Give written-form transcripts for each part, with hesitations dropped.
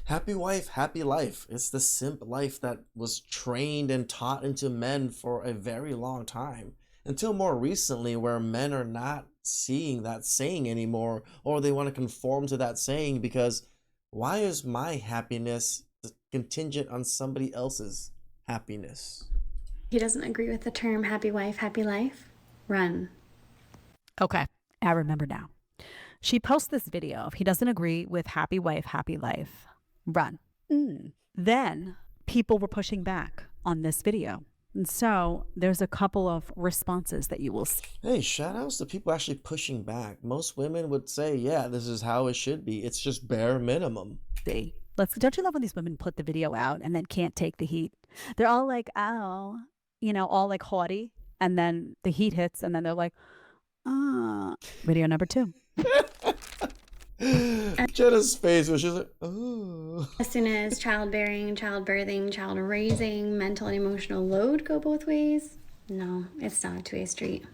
Happy wife, happy life. It's the simp life that was trained and taught into men for a very long time. Until more recently, where men are not seeing that saying anymore, or they want to conform to that saying because why is my happiness contingent on somebody else's happiness? He doesn't agree with the term happy wife, happy life. Run. Okay, I remember now. She posts this video of he doesn't agree with happy wife, happy life. Run. Then people were pushing back on this video. And so there's a couple of responses that you will see. Hey, shout outs to people actually pushing back. Most women would say, yeah, this is how it should be. It's just bare minimum. Don't you love when these women put the video out and then can't take the heat? They're all like, oh, all like haughty. And then the heat hits and then they're like, video number 2. Jenna's face was just like, oh. As soon as childbearing, childbirthing, child raising, mental and emotional load go both ways, no, it's not a two-way street.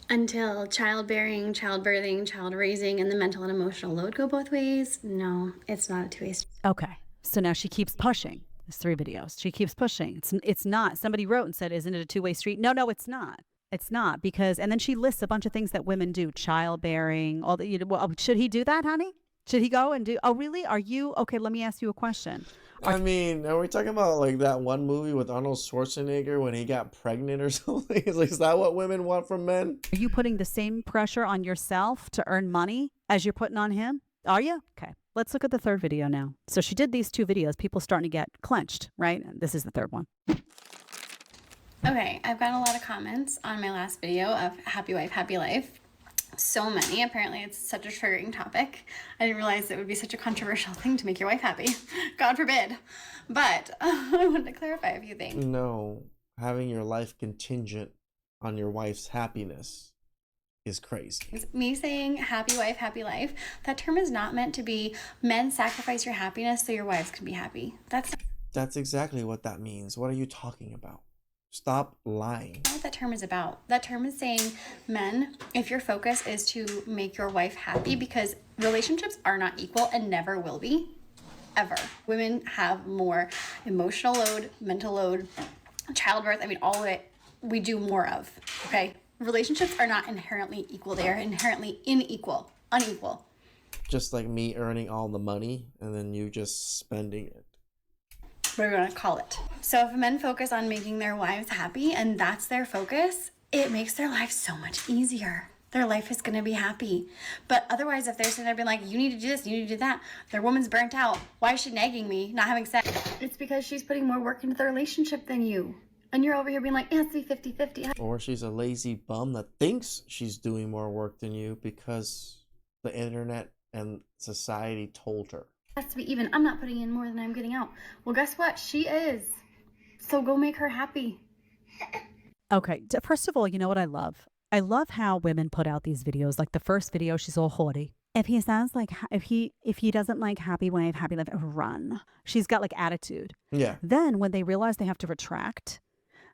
Until childbearing, childbirthing, child raising, and the mental and emotional load go both ways, no, it's not a two-way street. Okay, so now she keeps pushing. There's 3 videos. She keeps pushing. It's not. Somebody wrote and said, isn't it a two-way street? No, it's not. It's not because, and then she lists a bunch of things that women do, childbearing, all the, well, should he do that, honey? Should he go and do, oh, really? Are you, okay, let me ask you a question. I mean, are we talking about like that one movie with Arnold Schwarzenegger when he got pregnant or something? Is that what women want from men? Are you putting the same pressure on yourself to earn money as you're putting on him? Are you? Okay, let's look at the 3rd video now. So she did these 2 videos. People starting to get clenched, right? And this is the 3rd one. Okay, I've gotten a lot of comments on my last video of happy wife, happy life. So many. Apparently it's such a triggering topic. I didn't realize it would be such a controversial thing to make your wife happy. God forbid. But I wanted to clarify a few things. No, having your life contingent on your wife's happiness is crazy. Me saying happy wife, happy life, that term is not meant to be men sacrifice your happiness so your wives can be happy. That's exactly what that means. What are you talking about? Stop lying. That's not what that term is about. That term is saying, men, if your focus is to make your wife happy, because relationships are not equal and never will be, ever. Women have more emotional load, mental load, childbirth, all of it, we do more of, okay? Relationships are not inherently equal. They are inherently unequal. Just like me earning all the money and then you just spending it. We're going to call it. So if men focus on making their wives happy and that's their focus, it makes their life so much easier. Their life is going to be happy. But otherwise, if they're sitting there being like, you need to do this, you need to do that, their woman's burnt out. Why is she nagging me, not having sex? It's because she's putting more work into the relationship than you. And you're over here being like, it's 50-50. Or she's a lazy bum that thinks she's doing more work than you because the internet and society told her. Has to be even. I'm not putting in more than I'm getting out. Well, guess what? She is. So go make her happy. Okay. First of all, you know what I love? I love how women put out these videos. Like the first video, she's all haughty. If he sounds like, if he doesn't like happy wife, happy life, run. She's got like attitude. Yeah. Then when they realize they have to retract,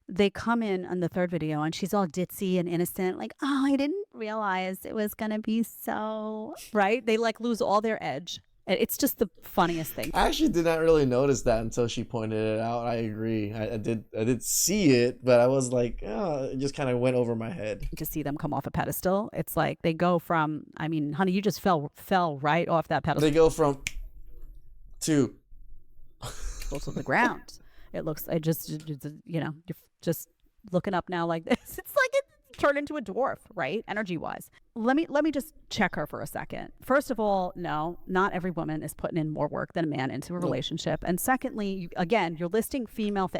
they come in on the 3rd video and she's all ditzy and innocent. Like, oh, I didn't realize it was going to be so, right? They like lose all their edge. It's just the funniest thing. I actually did not really notice that until she pointed it out. I agree. I did see it, but I was like, oh, it just kind of went over my head. To see them come off a pedestal, it's like they go from, honey, you just fell right off that pedestal. They go from to the ground. You're just looking up now like this. It's like it turned into a dwarf, right? Energy wise. Let me just check her for a second. First of all, no, not every woman is putting in more work than a man into a relationship. And secondly, you're listing female,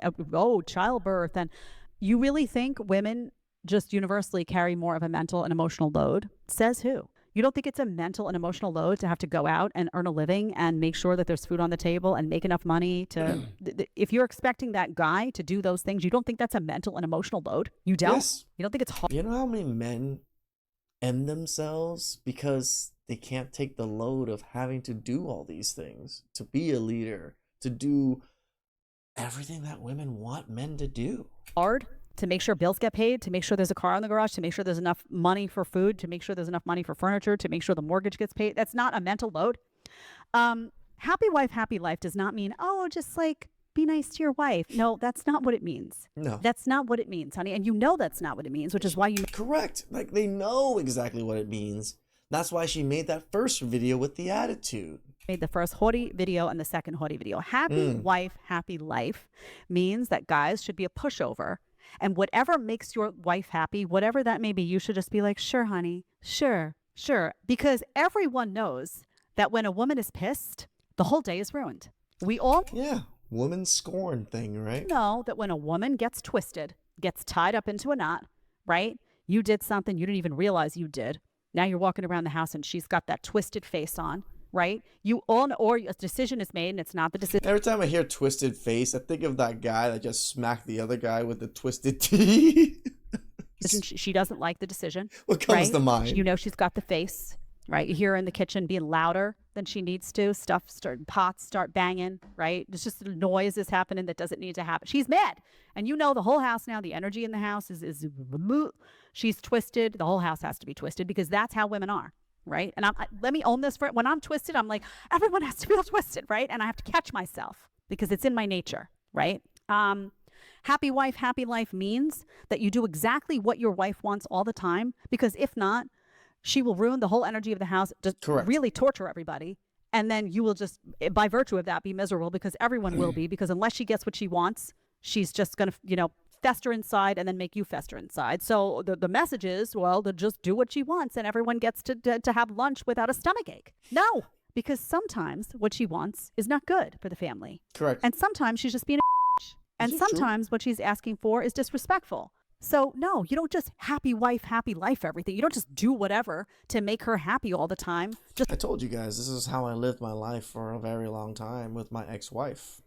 childbirth. And you really think women just universally carry more of a mental and emotional load? Says who? You don't think it's a mental and emotional load to have to go out and earn a living and make sure that there's food on the table and make enough money to, if you're expecting that guy to do those things, you don't think that's a mental and emotional load? You don't? Yes. You don't think it's hard? You know how many men end themselves because they can't take the load of having to do all these things, to be a leader, to do everything that women want men to do. Hard? To make sure bills get paid, to make sure there's a car in the garage, to make sure there's enough money for food, to make sure there's enough money for furniture, to make sure the mortgage gets paid. That's not a mental load. happy wife, happy life does not mean, oh, just like be nice to your wife. No, that's not what it means. No. That's not what it means, honey. And you know that's not what it means, which is why you Correct. Like, they know exactly what it means. That's why she made that first video with the attitude. made the first haughty video and the second haughty video. Happy wife, happy life means that guys should be a pushover. And whatever makes your wife happy, whatever that may be, you should just be like, sure, honey, sure, sure. Because everyone knows that when a woman is pissed, the whole day is ruined. We all Woman scorn thing, right? know that when a woman gets twisted, gets tied up into a knot, right? You did something you didn't even realize you did. Now you're walking around the house and she's got that twisted face on, right? You all know, or a decision is made and it's not the decision. Every time I hear twisted face, I think of that guy that just smacked the other guy with the twisted teeth. She doesn't like the decision. What comes to mind? You know she's got the face, right? You hear her in the kitchen being louder than she needs to. Pots start banging, right? There's just noise is happening that doesn't need to happen. She's mad. And you know the whole house now, the energy in the house is she's twisted. The whole house has to be twisted because that's how women are, right? And let me own this for it. When I'm twisted, I'm like, everyone has to feel twisted, right? And I have to catch myself because it's in my nature, right? Happy wife, happy life means that you do exactly what your wife wants all the time, because if not, she will ruin the whole energy of the house, just really torture everybody. And then you will just, by virtue of that, be miserable because everyone will be, because unless she gets what she wants, she's just going to, fester inside and then make you fester inside. So the message is, well, to just do what she wants and everyone gets to have lunch without a stomach ache. No, because sometimes what she wants is not good for the family. Correct. And sometimes she's just being a and sometimes what she's asking for is disrespectful. So no, you don't just happy wife, happy life, everything. You don't just do whatever to make her happy all the time. I told you guys, this is how I lived my life for a very long time with my ex-wife.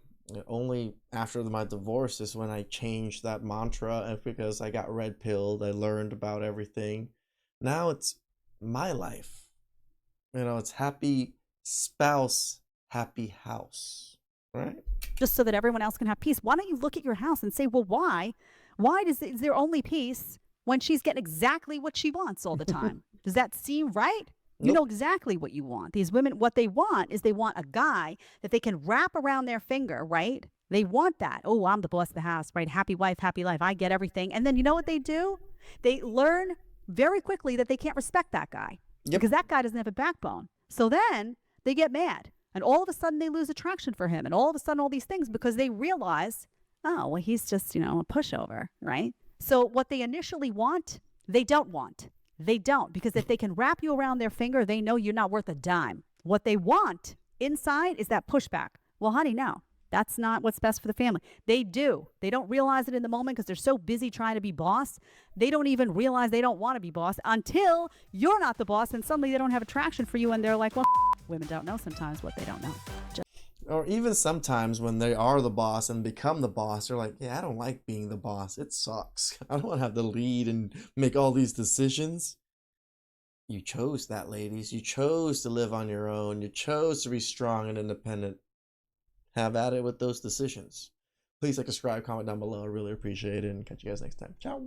Only after my divorce is when I changed that mantra, and because I got red pilled, I learned about everything. Now it's my life. It's happy spouse, happy house, right? Just so that everyone else can have peace. Why don't you look at your house and say, well, why? Why is there only peace when she's getting exactly what she wants all the time? Does that seem right? You know exactly what you want. These women, what they want is they want a guy that they can wrap around their finger, right? They want that. Oh, I'm the boss of the house, right? Happy wife, happy life. I get everything. And then you know what they do? They learn very quickly that they can't respect that guy because that guy doesn't have a backbone. So then they get mad. And all of a sudden they lose attraction for him. And all of a sudden all these things because they realize, oh, well, he's just, a pushover, right? So what they initially want, they don't want. They don't, because if they can wrap you around their finger, they know you're not worth a dime. What they want inside is that pushback. Well, honey, no, that's not what's best for the family. They do. They don't realize it in the moment because they're so busy trying to be boss. They don't even realize they don't want to be boss until you're not the boss and suddenly they don't have attraction for you and they're like, well, women don't know sometimes what they don't know. Or even sometimes when they are the boss and become the boss, they're like, yeah, I don't like being the boss. It sucks. I don't want to have to lead and make all these decisions. You chose that, ladies. You chose to live on your own. You chose to be strong and independent. Have at it with those decisions. Please like, subscribe, comment down below. I really appreciate it. And catch you guys next time. Ciao.